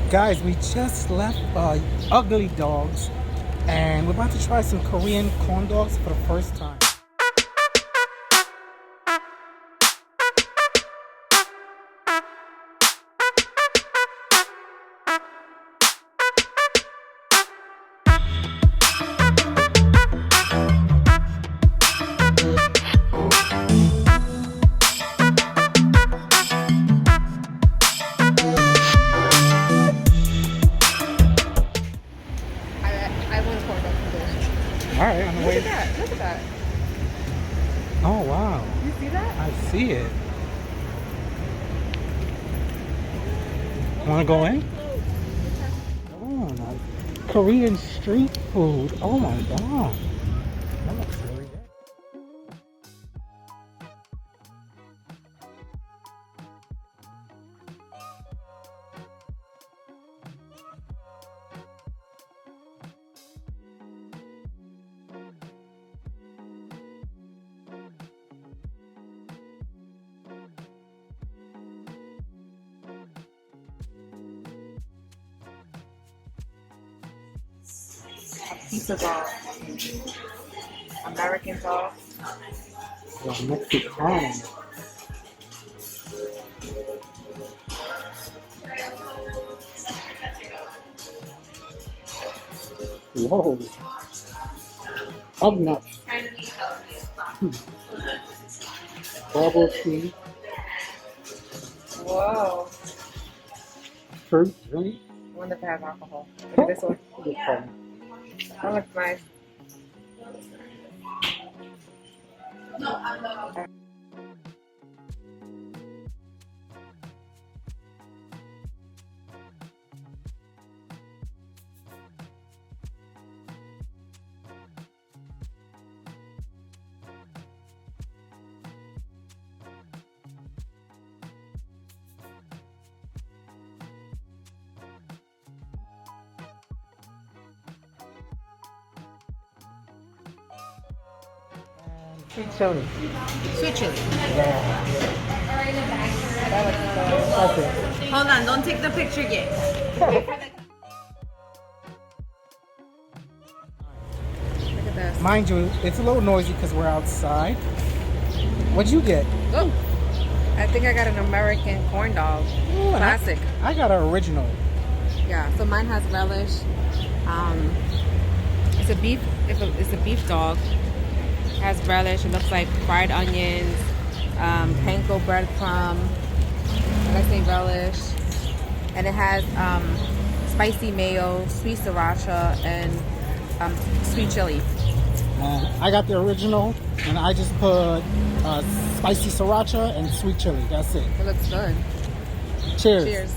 Guys, we just left Ugly Dogs and we're about to try some Korean corn dogs for the first time. Alright, on the way. Look at that. Look at that. Oh, wow. You see that? I see it. Want to go in? Oh, nice. Korean street food. Oh my god. That looks really good. Pizza dog. American dog. Yeah, Mexican. Whoa. Hug nuts. Bubble tea. Whoa. Fruit drink. I wonder if it has alcohol. Look at this one. Good fun. That looks nice. Sweet chili. Sweet chili. Yeah. That's it. Hold on, don't take the picture yet. Look at this. Mind you, it's a little noisy because we're outside. What'd you get? Oh, I think I got an American corn dog. Ooh, and Classic. I got an original. Yeah, so mine has relish. It's a beef dog. It has relish. It looks like fried onions, panko breadcrumb. Did I say relish? And it has spicy mayo, sweet sriracha, and sweet chili. I got the original, and I just put spicy sriracha and sweet chili. That's it. It looks good. Cheers. Cheers.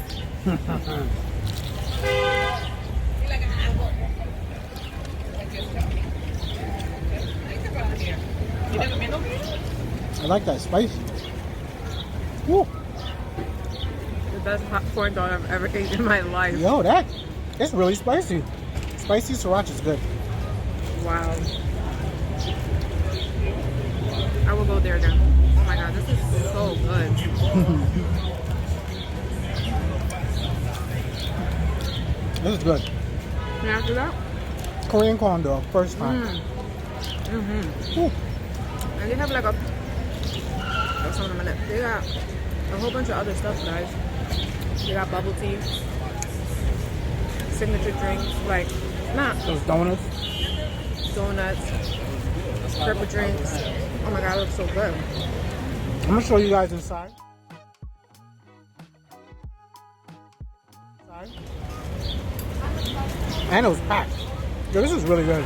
I like that spice. Woo. The best corn dog I've ever eaten in my life. Yo, it's really spicy. Spicy sriracha is good. Wow. I will go there again. Oh my god, this is so good. This is good. Can I do that? Korean corn dog, first time. Ooh. And they have like that's on a minute. They got a whole bunch of other stuff, guys. They got bubble tea, signature drinks, like Those donuts. purple drinks. Oh my god, it looks so good. I'm gonna show you guys inside. And it was packed. Yo, this is really good.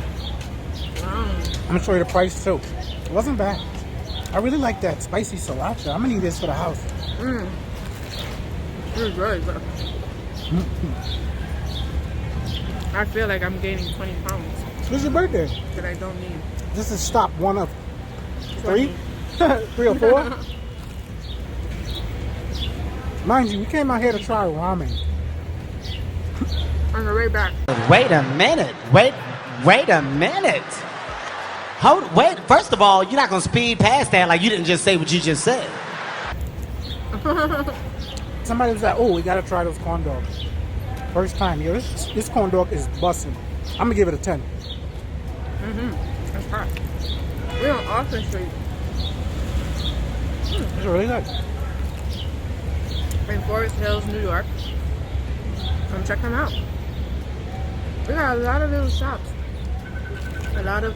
I'm gonna show you the price too. It wasn't bad. I really like that spicy sriracha. I'm gonna need this for the house. It's very good. I feel like I'm gaining 20 pounds It's your birthday. that I don't need. This is stop one of 3, 3 or 4. Mind you, we came out here to try ramen. On the way back. Wait a minute. Wait a minute. Wait. First of all, you're not gonna speed past that like you didn't just say what you just said. Somebody was like, "Oh, we gotta try those corn dogs." First time. Yo, this corn dog is busting. I'm gonna give it a 10. That's hot. We're on Austin Street It's really good. in Forest Hills, New York. Come check them out. We got a lot of little shops. A lot of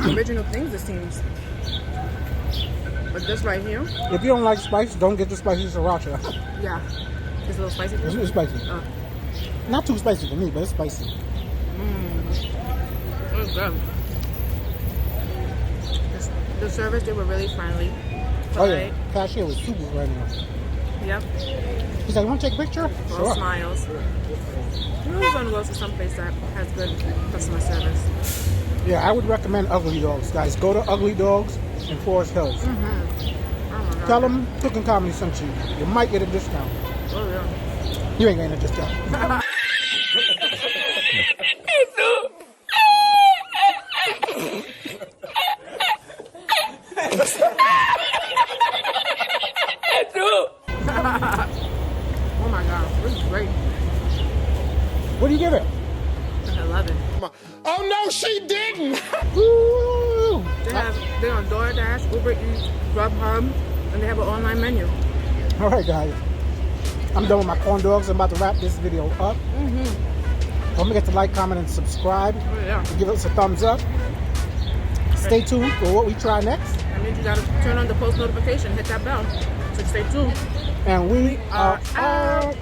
original things, it seems. But this right here, If you don't like spice, don't get the spicy sriracha. yeah. It's a little spicy. It's spicy. Oh. Not too spicy for me, but it's spicy. It's good. The service, they were really friendly. Oh yeah, cashier was super friendly. Yep. He's like, "Want to take a picture?" All Sure. smiles. We're going to go to some place that has good customer service. Yeah, I would recommend Ugly Dogs, guys. Go to Ugly Dogs in Forest Hills. Oh my God. Tell them Cooking Comedy sent you. You might get a discount. Oh yeah. You ain't getting a discount. Oh my God. This is great. What do you give it? I love it. Oh no, she didn't! Woo! They're on DoorDash, Uber Eats, Grubhub, and they have an online menu. All right, guys. I'm done with my corn dogs. I'm about to wrap this video up. Don't forget to like, comment, and subscribe. Oh yeah. Give us a thumbs up. Stay tuned for what we try next. That means you gotta turn on the post notification, hit that bell. So stay tuned. And we are out. out.